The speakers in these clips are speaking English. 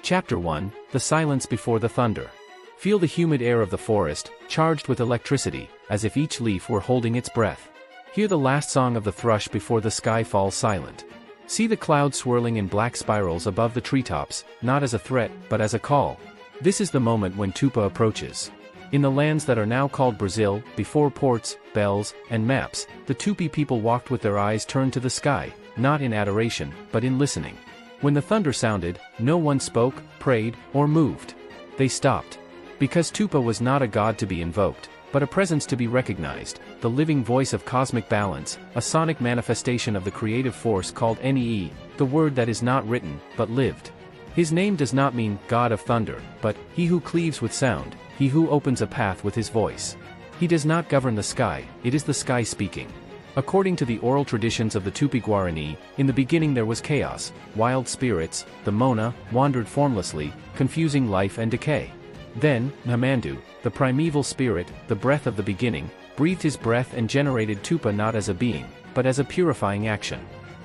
Chapter 1, The Silence Before the Thunder. Feel the humid air of the forest, charged with electricity, as if each leaf were holding its breath. Hear the last song of the thrush before the sky falls silent. See the clouds swirling in black spirals above the treetops, not as a threat, but as a call. This is the moment when Tupã approaches. In the lands that are now called Brazil, before ports, bells, and maps, the Tupi people walked with their eyes turned to the sky, not in adoration, but in listening. When the thunder sounded, no one spoke, prayed, or moved. They stopped. Because Tupã was not a god to be invoked, but a presence to be recognized, the living voice of cosmic balance, a sonic manifestation of the creative force called Nee, the word that is not written, but lived. His name does not mean God of Thunder, but he who cleaves with sound, he who opens a path with his voice. He does not govern the sky, it is the sky speaking. According to the oral traditions of the Tupi-Guarani, in the beginning there was chaos, wild spirits, the Mona, wandered formlessly, confusing life and decay. Then, ñanderu, the primeval spirit, the breath of the beginning, breathed his breath and generated Tupã not as a being, but as a purifying action.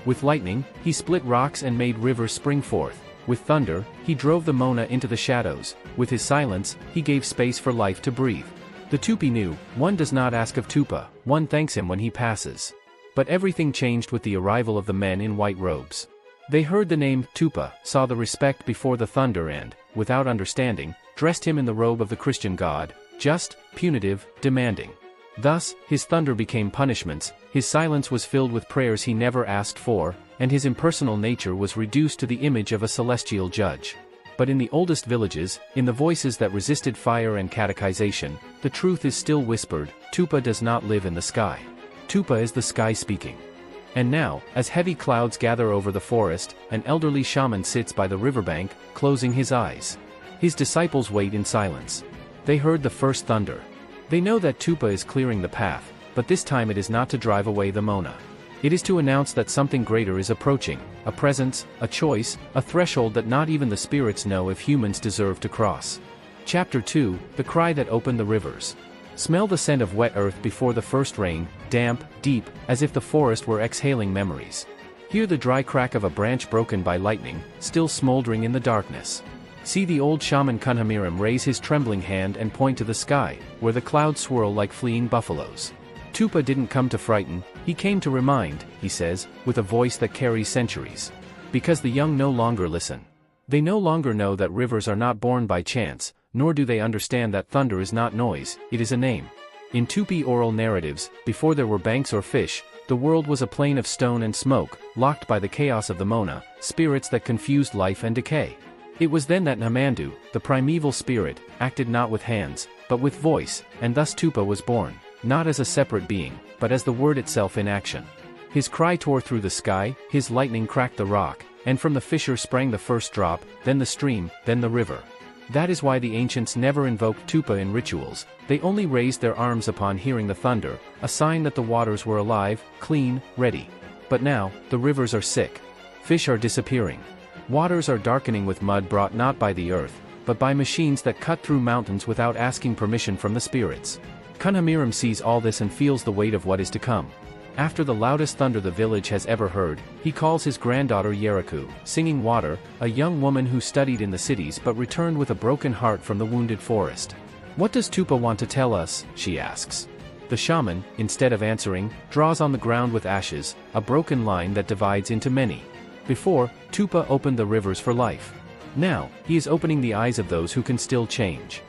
With lightning, he split rocks and made rivers spring forth. With thunder, he drove the Mona into the shadows. With his silence, he gave space for life to breathe. The Tupi knew, one does not ask of Tupã, one thanks him when he passes. But everything changed with the arrival of the men in white robes. They heard the name Tupã, saw the respect before the thunder and, without understanding, dressed him in the robe of the Christian god, just, punitive, demanding. Thus, his thunder became punishments, his silence was filled with prayers he never asked for, and his impersonal nature was reduced to the image of a celestial judge. But in the oldest villages, in the voices that resisted fire and catechization, the truth is still whispered, Tupã does not live in the sky. Tupã is the sky speaking. And now, as heavy clouds gather over the forest, an elderly shaman sits by the riverbank, closing his eyes. His disciples wait in silence. They heard the first thunder. They know that Tupã is clearing the path, but this time it is not to drive away the Mona. It is to announce that something greater is approaching, a presence, a choice, a threshold that not even the spirits know if humans deserve to cross. Chapter 2, The Cry That Opened the Rivers. Smell the scent of wet earth before the first rain, damp, deep, as if the forest were exhaling memories. Hear the dry crack of a branch broken by lightning, still smoldering in the darkness. See the old shaman ñanderu raise his trembling hand and point to the sky, where the clouds swirl like fleeing buffaloes. Tupã didn't come to frighten, he came to remind, he says, with a voice that carries centuries. Because the young no longer listen. They no longer know that rivers are not born by chance, nor do they understand that thunder is not noise, it is a name. In Tupi oral narratives, before there were banks or fish, the world was a plain of stone and smoke, locked by the chaos of the Mona, spirits that confused life and decay. It was then that ñanderu, the primeval spirit, acted not with hands, but with voice, and thus Tupã was born. Not as a separate being, but as the word itself in action. His cry tore through the sky, his lightning cracked the rock, and from the fissure sprang the first drop, then the stream, then the river. That is why the ancients never invoked Tupã in rituals, they only raised their arms upon hearing the thunder, a sign that the waters were alive, clean, ready. But now, the rivers are sick. Fish are disappearing. Waters are darkening with mud brought not by the earth, but by machines that cut through mountains without asking permission from the spirits. ñanderu sees all this and feels the weight of what is to come. After the loudest thunder the village has ever heard, he calls his granddaughter ñanderu, singing water, a young woman who studied in the cities but returned with a broken heart from the wounded forest. What does Tupã want to tell us, she asks. The shaman, instead of answering, draws on the ground with ashes, a broken line that divides into many. Before, Tupã opened the rivers for life. Now, he is opening the eyes of those who can still change.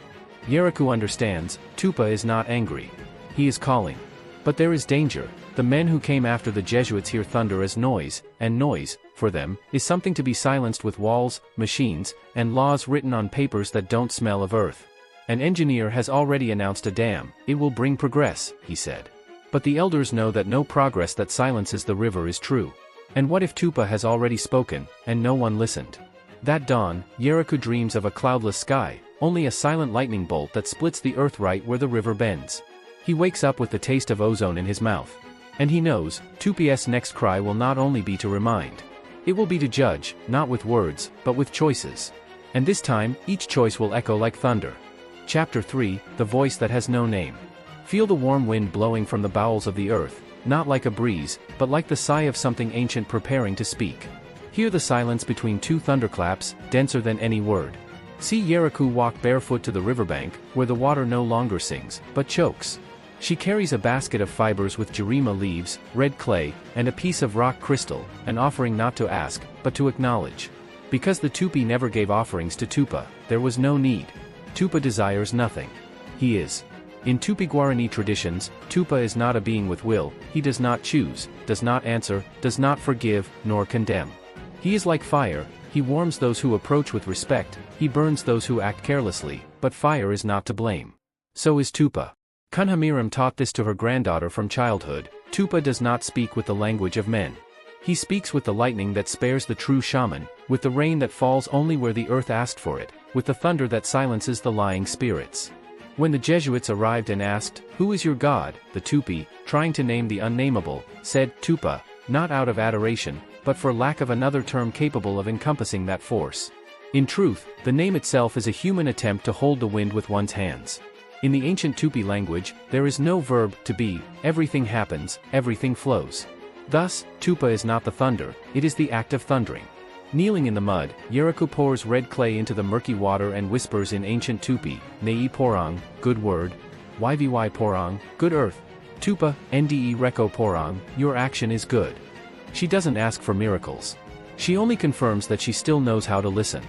ñanderu understands, Tupã is not angry. He is calling. But there is danger. The men who came after the Jesuits hear thunder as noise, and noise, for them, is something to be silenced with walls, machines, and laws written on papers that don't smell of earth. An engineer has already announced a dam, it will bring progress, he said. But the elders know that no progress that silences the river is true. And what if Tupã has already spoken, and no one listened? That dawn, ñanderu dreams of a cloudless sky, only a silent lightning bolt that splits the earth right where the river bends. He wakes up with the taste of ozone in his mouth. And he knows, Tupi's next cry will not only be to remind. It will be to judge, not with words, but with choices. And this time, each choice will echo like thunder. Chapter 3, The Voice That Has No Name. Feel the warm wind blowing from the bowels of the earth, not like a breeze, but like the sigh of something ancient preparing to speak. Hear the silence between two thunderclaps, denser than any word. See Yeraku walk barefoot to the riverbank, where the water no longer sings, but chokes. She carries a basket of fibers with jerima leaves, red clay, and a piece of rock crystal, an offering not to ask, but to acknowledge. Because the Tupi never gave offerings to Tupã, there was no need. Tupã desires nothing. He is. In Tupi-Guarani traditions, Tupã is not a being with will, he does not choose, does not answer, does not forgive, nor condemn. He is like fire, he warms those who approach with respect, he burns those who act carelessly, but fire is not to blame. So is Tupã. Kunhamiram taught this to her granddaughter from childhood. Tupã does not speak with the language of men. He speaks with the lightning that spares the true shaman, with the rain that falls only where the earth asked for it, with the thunder that silences the lying spirits. When the Jesuits arrived and asked, "Who is your God?" the Tupi, trying to name the unnameable, said, "Tupã," not out of adoration, but for lack of another term capable of encompassing that force. In truth, the name itself is a human attempt to hold the wind with one's hands. In the ancient Tupi language, there is no verb to be, everything happens, everything flows. Thus, Tupã is not the thunder, it is the act of thundering. Kneeling in the mud, Yeraku pours red clay into the murky water and whispers in ancient Tupi, "Nei porang, good word. Yvy porang, good earth. Tupã, Nde reko porang, your action is good." She doesn't ask for miracles. She only confirms that she still knows how to listen.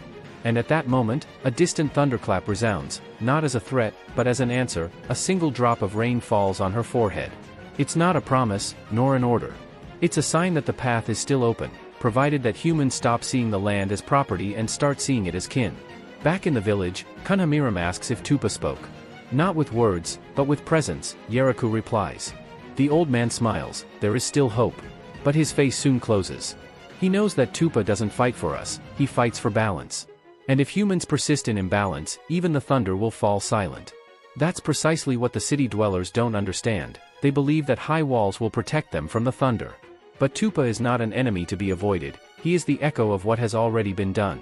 And at that moment, a distant thunderclap resounds, not as a threat, but as an answer. A single drop of rain falls on her forehead. It's not a promise, nor an order. It's a sign that the path is still open, provided that humans stop seeing the land as property and start seeing it as kin. Back in the village, Kunhamiram asks if Tupã spoke. Not with words, but with presence, Yeraku replies. The old man smiles, there is still hope. But his face soon closes. He knows that Tupã doesn't fight for us, he fights for balance. And if humans persist in imbalance, even the thunder will fall silent. That's precisely what the city dwellers don't understand. They believe that high walls will protect them from the thunder. But Tupã is not an enemy to be avoided, he is the echo of what has already been done.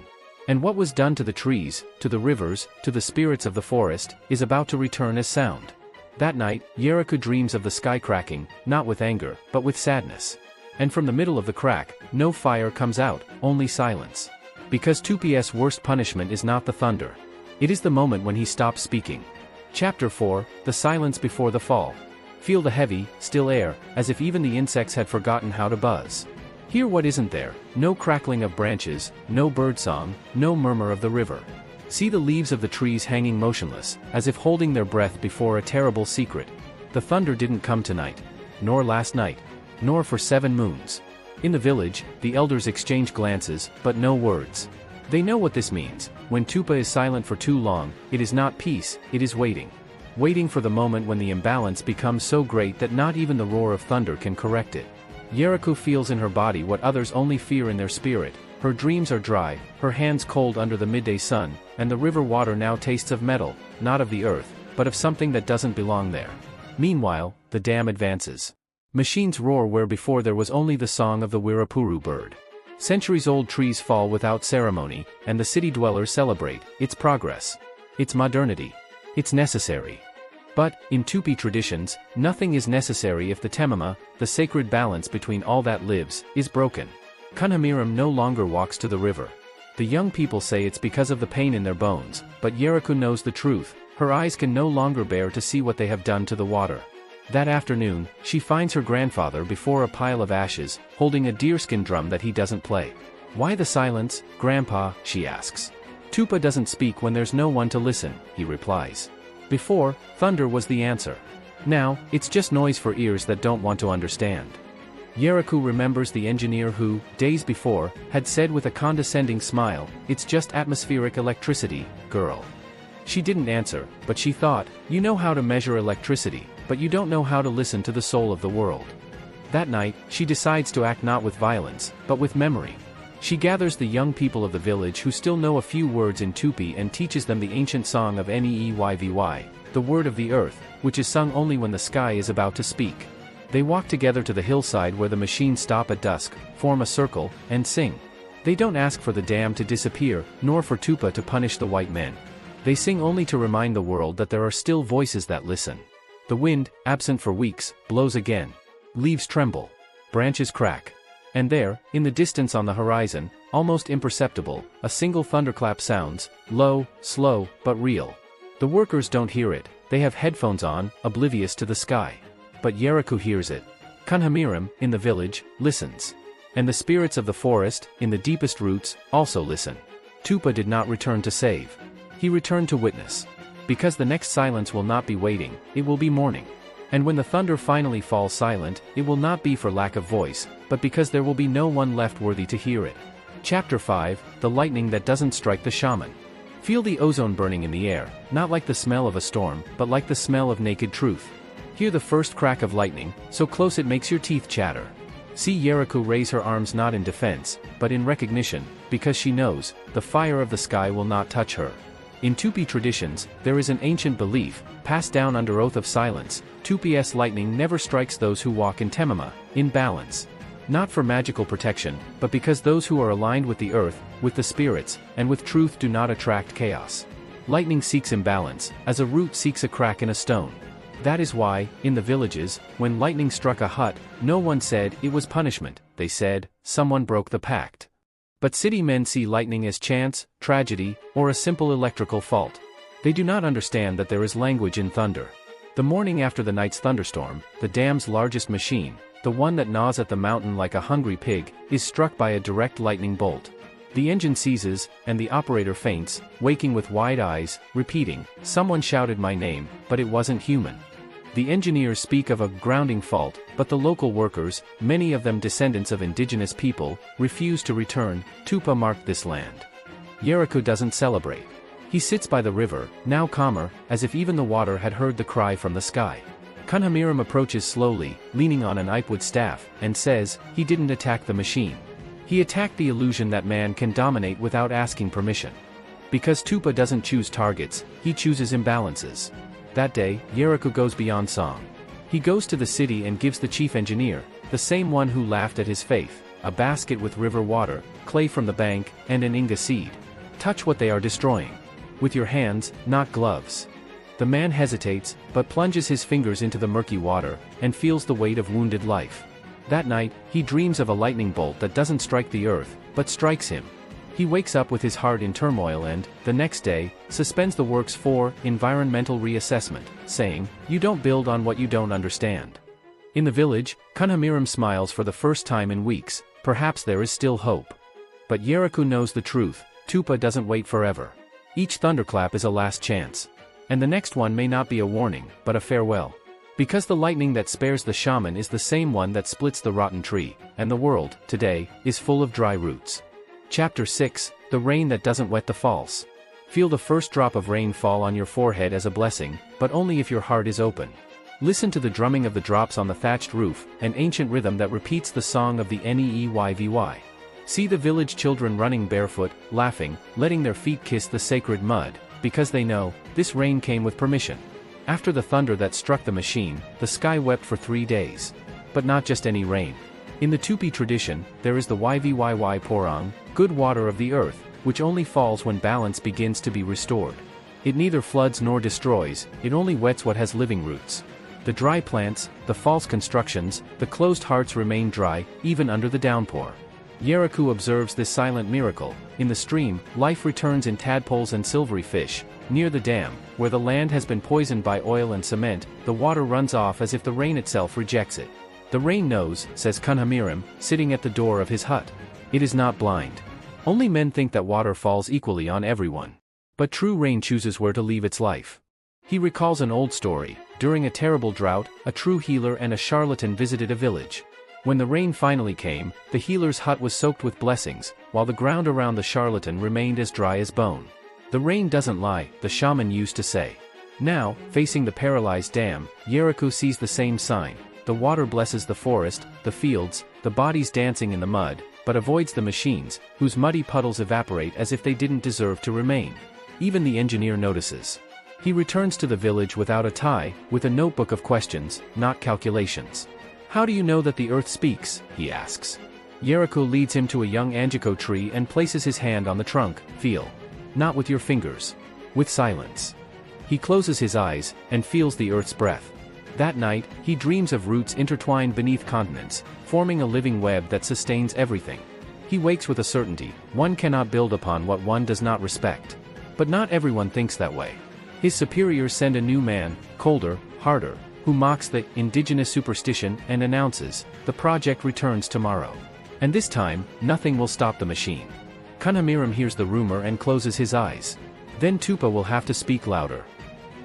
And what was done to the trees, to the rivers, to the spirits of the forest, is about to return as sound. That night, Yeraku dreams of the sky cracking, not with anger, but with sadness. And from the middle of the crack, no fire comes out, only silence. Because Tupi's worst punishment is not the thunder. It is the moment when he stops speaking. Chapter 4, The Silence Before the Fall. Feel the heavy, still air, as if even the insects had forgotten how to buzz. Hear what isn't there, no crackling of branches, no birdsong, no murmur of the river. See the leaves of the trees hanging motionless, as if holding their breath before a terrible secret. The thunder didn't come tonight, nor last night, nor for 7 moons. In the village, the elders exchange glances, but no words. They know what this means. When Tupã is silent for too long, it is not peace, it is waiting. Waiting for the moment when the imbalance becomes so great that not even the roar of thunder can correct it. Yeraku feels in her body what others only fear in their spirit. Her dreams are dry, her hands cold under the midday sun, and the river water now tastes of metal, not of the earth, but of something that doesn't belong there. Meanwhile, the dam advances. Machines roar where before there was only the song of the Wirapuru bird. Centuries-old trees fall without ceremony, and the city dwellers celebrate its progress, its modernity. It's necessary. But, in Tupi traditions, nothing is necessary if the temama, the sacred balance between all that lives, is broken. Kunhamiram no longer walks to the river. The young people say it's because of the pain in their bones, but Yeraku knows the truth. Her eyes can no longer bear to see what they have done to the water. That afternoon, she finds her grandfather before a pile of ashes, holding a deerskin drum that he doesn't play. "Why the silence, Grandpa?" she asks. "Tupã doesn't speak when there's no one to listen," he replies. Before, thunder was the answer. Now, it's just noise for ears that don't want to understand. Yeraku remembers the engineer who, days before, had said with a condescending smile, "It's just atmospheric electricity, girl." She didn't answer, but she thought, "You know how to measure electricity, but you don't know how to listen to the soul of the world." That night, she decides to act not with violence, but with memory. She gathers the young people of the village who still know a few words in Tupi and teaches them the ancient song of Neeyvy, the word of the earth, which is sung only when the sky is about to speak. They walk together to the hillside where the machines stop at dusk, form a circle, and sing. They don't ask for the dam to disappear, nor for Tupã to punish the white men. They sing only to remind the world that there are still voices that listen. The wind, absent for weeks, blows again. Leaves tremble. Branches crack. And there, in the distance on the horizon, almost imperceptible, a single thunderclap sounds, low, slow, but real. The workers don't hear it, they have headphones on, oblivious to the sky. But Yeriku hears it. Kunhamiram, in the village, listens. And the spirits of the forest, in the deepest roots, also listen. Tupã did not return to save. He returned to witness. Because the next silence will not be waiting, it will be morning. And when the thunder finally falls silent, it will not be for lack of voice, but because there will be no one left worthy to hear it. Chapter 5, The Lightning That Doesn't Strike the Shaman. Feel the ozone burning in the air, not like the smell of a storm, but like the smell of naked truth. Hear the first crack of lightning, so close it makes your teeth chatter. See Yeriku raise her arms not in defense, but in recognition, because she knows, the fire of the sky will not touch her. In Tupi traditions, there is an ancient belief, passed down under oath of silence, Tupi's lightning never strikes those who walk in temama, in balance. Not for magical protection, but because those who are aligned with the earth, with the spirits, and with truth do not attract chaos. Lightning seeks imbalance, as a root seeks a crack in a stone. That is why, in the villages, when lightning struck a hut, no one said it was punishment, they said, someone broke the pact. But city men see lightning as chance, tragedy, or a simple electrical fault. They do not understand that there is language in thunder. The morning after the night's thunderstorm, the dam's largest machine, the one that gnaws at the mountain like a hungry pig, is struck by a direct lightning bolt. The engine seizes, and the operator faints, waking with wide eyes, repeating, "Someone shouted my name, but it wasn't human." The engineers speak of a grounding fault, but the local workers, many of them descendants of indigenous people, refuse to return. Tupã marked this land. Yeriku doesn't celebrate. He sits by the river, now calmer, as if even the water had heard the cry from the sky. Kunhamiram approaches slowly, leaning on an ipewood staff, and says, he didn't attack the machine. He attacked the illusion that man can dominate without asking permission. Because Tupã doesn't choose targets, he chooses imbalances. That day, Yeriku goes beyond song. He goes to the city and gives the chief engineer, the same one who laughed at his faith, a basket with river water, clay from the bank, and an inga seed. Touch what they are destroying. With your hands, not gloves. The man hesitates, but plunges his fingers into the murky water, and feels the weight of wounded life. That night, he dreams of a lightning bolt that doesn't strike the earth, but strikes him. He wakes up with his heart in turmoil and, the next day, suspends the works for environmental reassessment, saying, "You don't build on what you don't understand." In the village, Kunhamiram smiles for the first time in weeks, perhaps there is still hope. But Yeriku knows the truth, Tupã doesn't wait forever. Each thunderclap is a last chance. And the next one may not be a warning, but a farewell. Because the lightning that spares the shaman is the same one that splits the rotten tree, and the world, today, is full of dry roots. Chapter 6, The Rain That Doesn't Wet the Falls. Feel the first drop of rain fall on your forehead as a blessing, but only if your heart is open. Listen to the drumming of the drops on the thatched roof, an ancient rhythm that repeats the song of the Neeyvy. See the village children running barefoot, laughing, letting their feet kiss the sacred mud, because they know, this rain came with permission. After the thunder that struck the machine, the sky wept for 3 days. But not just any rain. In the Tupi tradition, there is the Yvyy porang, good water of the earth, which only falls when balance begins to be restored. It neither floods nor destroys, it only wets what has living roots. The dry plants, the false constructions, the closed hearts remain dry, even under the downpour. Yeriku observes this silent miracle. In the stream, life returns in tadpoles and silvery fish. Near the dam, where the land has been poisoned by oil and cement, the water runs off as if the rain itself rejects it. The rain knows, says Kunhamiram, sitting at the door of his hut. It is not blind. Only men think that water falls equally on everyone. But true rain chooses where to leave its life. He recalls an old story. During a terrible drought, a true healer and a charlatan visited a village. When the rain finally came, the healer's hut was soaked with blessings, while the ground around the charlatan remained as dry as bone. The rain doesn't lie, the shaman used to say. Now, facing the paralyzed dam, Yeriku sees the same sign. The water blesses the forest, the fields, the bodies dancing in the mud, but avoids the machines, whose muddy puddles evaporate as if they didn't deserve to remain. Even the engineer notices. He returns to the village without a tie, with a notebook of questions, not calculations. "How do you know that the earth speaks?" he asks. Yeriku leads him to a young angico tree and places his hand on the trunk. "Feel. Not with your fingers. With silence." He closes his eyes, and feels the earth's breath. That night, he dreams of roots intertwined beneath continents, forming a living web that sustains everything. He wakes with a certainty: one cannot build upon what one does not respect. But not everyone thinks that way. His superiors send a new man, colder, harder, who mocks the indigenous superstition and announces, the project returns tomorrow. And this time, nothing will stop the machine. Kunhamiram hears the rumor and closes his eyes. Then Tupã will have to speak louder.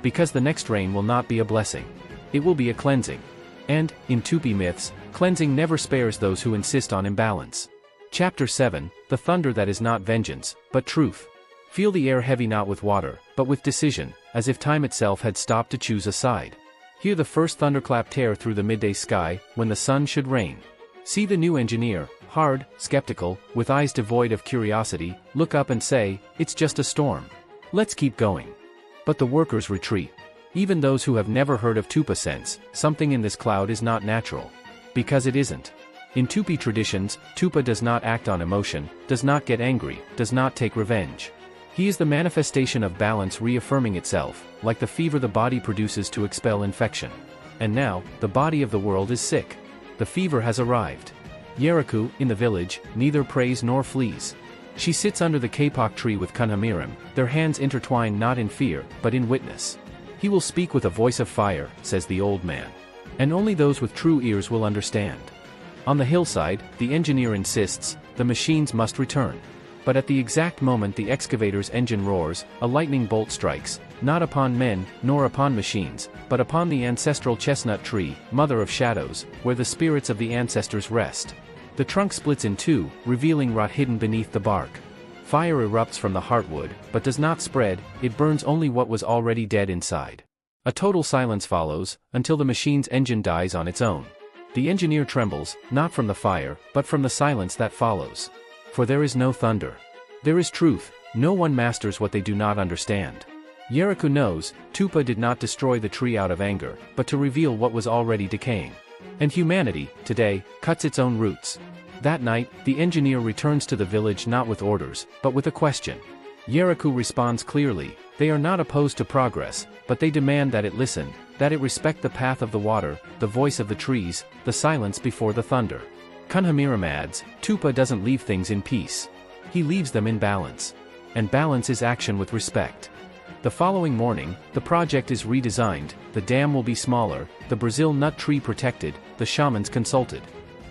Because the next rain will not be a blessing. It will be a cleansing. And, in Tupi myths, cleansing never spares those who insist on imbalance. Chapter 7, The Thunder That Is Not Vengeance, But Truth. Feel the air heavy not with water, but with decision, as if time itself had stopped to choose a side. Hear the first thunderclap tear through the midday sky, when the sun should reign. See the new engineer, hard, skeptical, with eyes devoid of curiosity, look up and say, "It's just a storm. Let's keep going." But the workers retreat. Even those who have never heard of Tupã sense, something in this cloud is not natural. Because it isn't. In Tupi traditions, Tupã does not act on emotion, does not get angry, does not take revenge. He is the manifestation of balance reaffirming itself, like the fever the body produces to expel infection. And now, the body of the world is sick. The fever has arrived. Yeriku, in the village, neither prays nor flees. She sits under the kapok tree with Kunhamiram, their hands intertwined not in fear, but in witness. He will speak with a voice of fire, says the old man. And only those with true ears will understand. On the hillside, the engineer insists, the machines must return. But at the exact moment the excavator's engine roars, a lightning bolt strikes, not upon men, nor upon machines, but upon the ancestral chestnut tree, mother of shadows, where the spirits of the ancestors rest. The trunk splits in two, revealing rot hidden beneath the bark. Fire erupts from the heartwood, but does not spread, it burns only what was already dead inside. A total silence follows, until the machine's engine dies on its own. The engineer trembles, not from the fire, but from the silence that follows. For there is no thunder. There is truth, no one masters what they do not understand. Yeriku knows, Tupã did not destroy the tree out of anger, but to reveal what was already decaying. And humanity, today, cuts its own roots. That night, the engineer returns to the village not with orders, but with a question. Yeriku responds clearly, they are not opposed to progress, but they demand that it listen, that it respect the path of the water, the voice of the trees, the silence before the thunder. Kunhamiram adds, Tupã doesn't leave things in peace. He leaves them in balance. And balance is action with respect. The following morning, the project is redesigned, the dam will be smaller, the Brazil nut tree protected, the shamans consulted.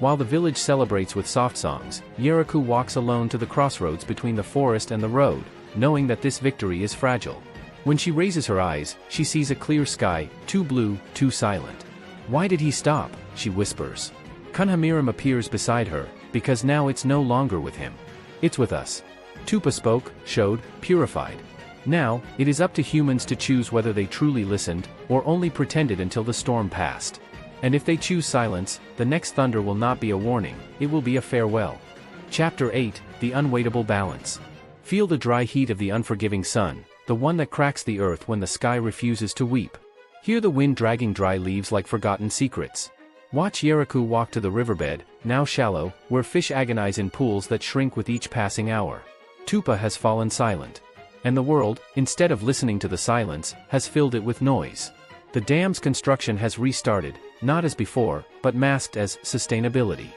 While the village celebrates with soft songs, Yeriku walks alone to the crossroads between the forest and the road, knowing that this victory is fragile. When she raises her eyes, she sees a clear sky, too blue, too silent. Why did he stop? She whispers. Kunhamiram appears beside her, because now it's no longer with him. It's with us. Tupã spoke, showed, purified. Now, it is up to humans to choose whether they truly listened, or only pretended until the storm passed. And if they choose silence, the next thunder will not be a warning, it will be a farewell. Chapter 8, The Unwaitable Balance. Feel the dry heat of the unforgiving sun, the one that cracks the earth when the sky refuses to weep. Hear the wind dragging dry leaves like forgotten secrets. Watch Yeriku walk to the riverbed, now shallow, where fish agonize in pools that shrink with each passing hour. Tupã has fallen silent. And the world, instead of listening to the silence, has filled it with noise. The dam's construction has restarted, not as before, but masked as sustainability.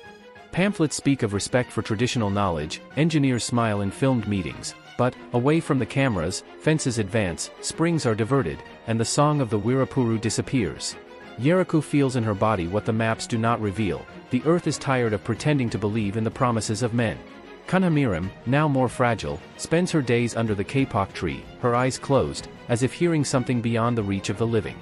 Pamphlets speak of respect for traditional knowledge, engineers smile in filmed meetings, but, away from the cameras, fences advance, springs are diverted, and the song of the Wirapuru disappears. Yeriku feels in her body what the maps do not reveal, the earth is tired of pretending to believe in the promises of men. Kunhamiram, now more fragile, spends her days under the kapok tree, her eyes closed, as if hearing something beyond the reach of the living.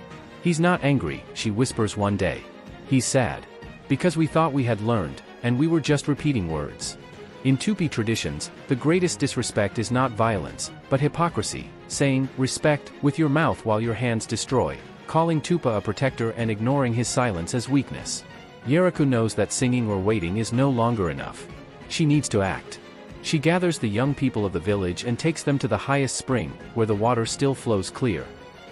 He's not angry, she whispers one day. He's sad. Because we thought we had learned, and we were just repeating words. In Tupi traditions, the greatest disrespect is not violence, but hypocrisy, saying, respect, with your mouth while your hands destroy, calling Tupã a protector and ignoring his silence as weakness. Yeriku knows that singing or waiting is no longer enough. She needs to act. She gathers the young people of the village and takes them to the highest spring, where the water still flows clear.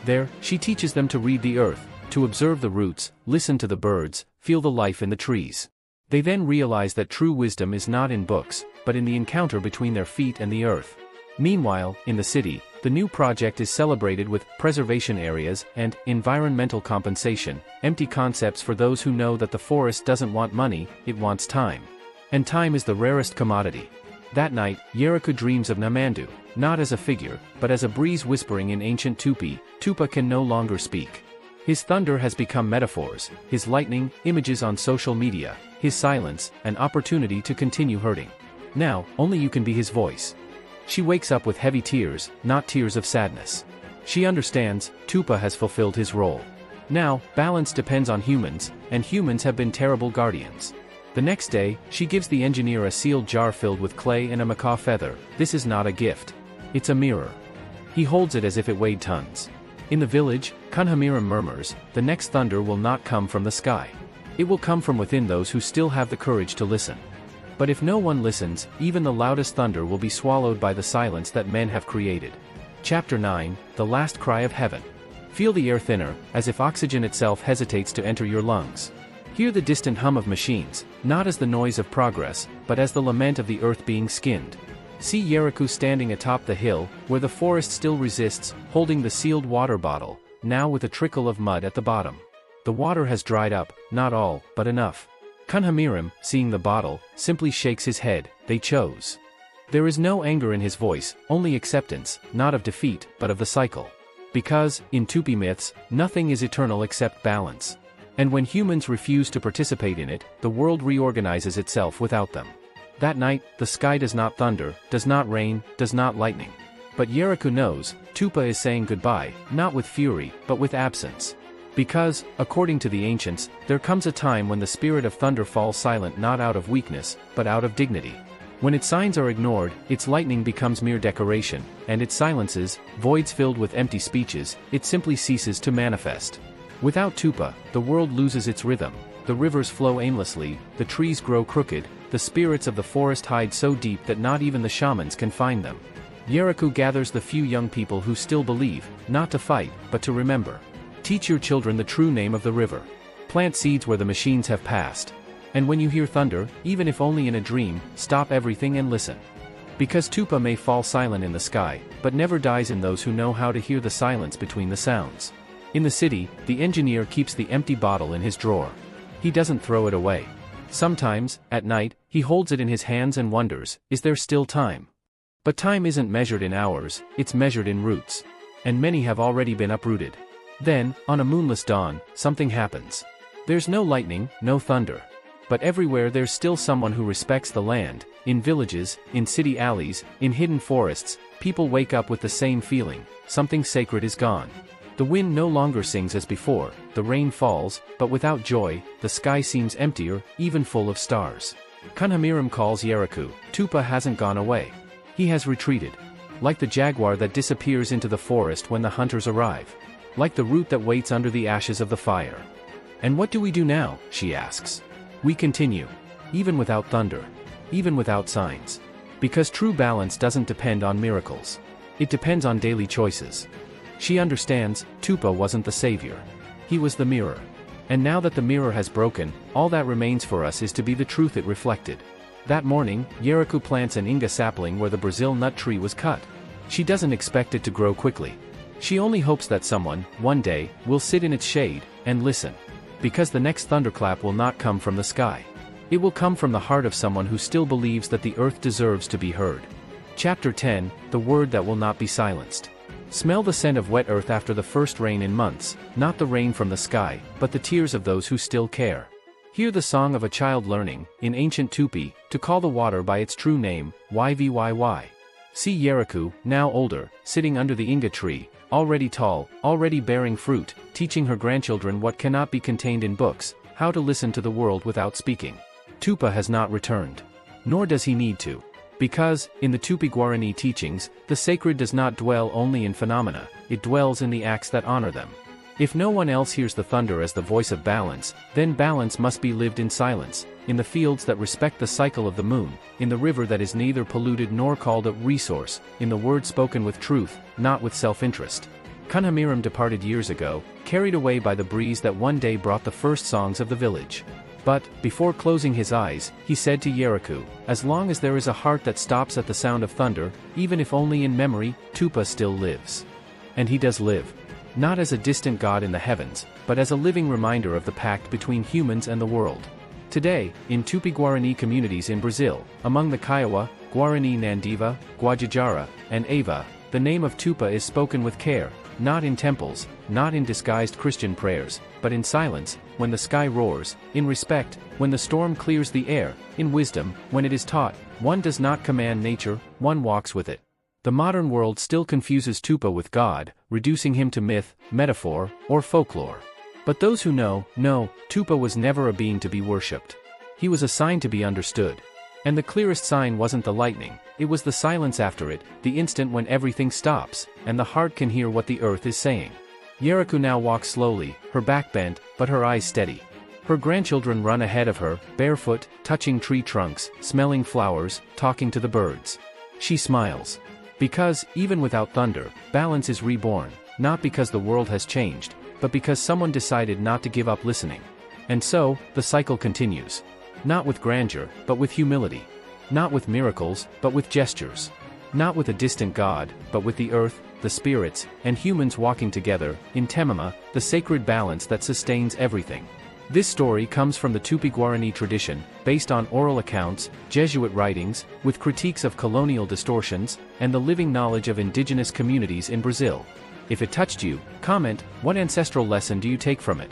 There, she teaches them to read the earth, to observe the roots, listen to the birds, feel the life in the trees. They then realize that true wisdom is not in books, but in the encounter between their feet and the earth. Meanwhile, in the city, the new project is celebrated with preservation areas and environmental compensation, empty concepts for those who know that the forest doesn't want money, it wants time. And time is the rarest commodity. That night, Yeriku dreams of ñanderu, not as a figure, but as a breeze whispering in ancient Tupi. Tupã can no longer speak. His thunder has become metaphors, his lightning, images on social media, his silence, an opportunity to continue hurting. Now, only you can be his voice. She wakes up with heavy tears, not tears of sadness. She understands, Tupã has fulfilled his role. Now, balance depends on humans, and humans have been terrible guardians. The next day, she gives the engineer a sealed jar filled with clay and a macaw feather. This is not a gift. It's a mirror. He holds it as if it weighed tons. In the village, Kunhamiram murmurs, the next thunder will not come from the sky. It will come from within those who still have the courage to listen. But if no one listens, even the loudest thunder will be swallowed by the silence that men have created. Chapter 9, The Last Cry of Heaven. Feel the air thinner, as if oxygen itself hesitates to enter your lungs. Hear the distant hum of machines, not as the noise of progress, but as the lament of the earth being skinned. See Yeriku standing atop the hill, where the forest still resists, holding the sealed water bottle, now with a trickle of mud at the bottom. The water has dried up, not all, but enough. Kunhamiram, seeing the bottle, simply shakes his head. They chose. There is no anger in his voice, only acceptance, not of defeat, but of the cycle. Because, in Tupi myths, nothing is eternal except balance. And when humans refuse to participate in it, the world reorganizes itself without them. That night, the sky does not thunder, does not rain, does not lightning. But Yeriku knows, Tupã is saying goodbye, not with fury, but with absence. Because, according to the ancients, there comes a time when the spirit of thunder falls silent not out of weakness, but out of dignity. When its signs are ignored, its lightning becomes mere decoration, and its silences, voids filled with empty speeches, it simply ceases to manifest. Without Tupã, the world loses its rhythm, the rivers flow aimlessly, the trees grow crooked, the spirits of the forest hide so deep that not even the shamans can find them. Yeriku gathers the few young people who still believe, not to fight, but to remember. Teach your children the true name of the river. Plant seeds where the machines have passed. And when you hear thunder, even if only in a dream, stop everything and listen. Because Tupã may fall silent in the sky, but never dies in those who know how to hear the silence between the sounds. In the city, the engineer keeps the empty bottle in his drawer. He doesn't throw it away. Sometimes, at night, he holds it in his hands and wonders, is there still time? But time isn't measured in hours, it's measured in roots. And many have already been uprooted. Then, on a moonless dawn, something happens. There's no lightning, no thunder. But everywhere there's still someone who respects the land. In villages, in city alleys, in hidden forests, people wake up with the same feeling, something sacred is gone. The wind no longer sings as before, the rain falls, but without joy, the sky seems emptier, even full of stars. Kunhamiram calls Yeriku, Tupã hasn't gone away. He has retreated. Like the jaguar that disappears into the forest when the hunters arrive. Like the root that waits under the ashes of the fire. And what do we do now, she asks. We continue. Even without thunder. Even without signs. Because true balance doesn't depend on miracles. It depends on daily choices. She understands, Tupã wasn't the savior. He was the mirror. And now that the mirror has broken, all that remains for us is to be the truth it reflected. That morning, Yeriku plants an inga sapling where the Brazil nut tree was cut. She doesn't expect it to grow quickly. She only hopes that someone, one day, will sit in its shade, and listen. Because the next thunderclap will not come from the sky. It will come from the heart of someone who still believes that the earth deserves to be heard. Chapter 10, The Word That Will Not Be Silenced. Smell the scent of wet earth after the first rain in months, not the rain from the sky, but the tears of those who still care. Hear the song of a child learning, in ancient Tupi, to call the water by its true name, Yvyy. See Yeriku, now older, sitting under the inga tree, already tall, already bearing fruit, teaching her grandchildren what cannot be contained in books, how to listen to the world without speaking. Tupã has not returned. Nor does he need to. Because, in the Tupi-Guarani teachings, the sacred does not dwell only in phenomena, it dwells in the acts that honor them. If no one else hears the thunder as the voice of balance, then balance must be lived in silence, in the fields that respect the cycle of the moon, in the river that is neither polluted nor called a resource, in the word spoken with truth, not with self-interest. Kunhamiram departed years ago, carried away by the breeze that one day brought the first songs of the village. But, before closing his eyes, he said to Yeraku, "As long as there is a heart that stops at the sound of thunder, even if only in memory, Tupã still lives." And he does live. Not as a distant god in the heavens, but as a living reminder of the pact between humans and the world. Today, in Tupi-Guarani communities in Brazil, among the Kiowa, Guarani Nandiva, Guajajara, and Ava, the name of Tupã is spoken with care, not in temples, not in disguised Christian prayers, but in silence, when the sky roars, in respect, when the storm clears the air, in wisdom, when it is taught. One does not command nature, one walks with it. The modern world still confuses Tupã with God, reducing him to myth, metaphor, or folklore. But those who know, Tupã was never a being to be worshipped. He was a sign to be understood. And the clearest sign wasn't the lightning, it was the silence after it, the instant when everything stops, and the heart can hear what the earth is saying. Yeraku now walks slowly, her back bent, but her eyes steady. Her grandchildren run ahead of her, barefoot, touching tree trunks, smelling flowers, talking to the birds. She smiles. Because, even without thunder, balance is reborn, not because the world has changed, but because someone decided not to give up listening. And so, the cycle continues. Not with grandeur, but with humility. Not with miracles, but with gestures. Not with a distant god, but with the earth, the spirits, and humans walking together, in Temama, the sacred balance that sustains everything. This story comes from the Tupi-Guarani tradition, based on oral accounts, Jesuit writings, with critiques of colonial distortions, and the living knowledge of indigenous communities in Brazil. If it touched you, comment, what ancestral lesson do you take from it?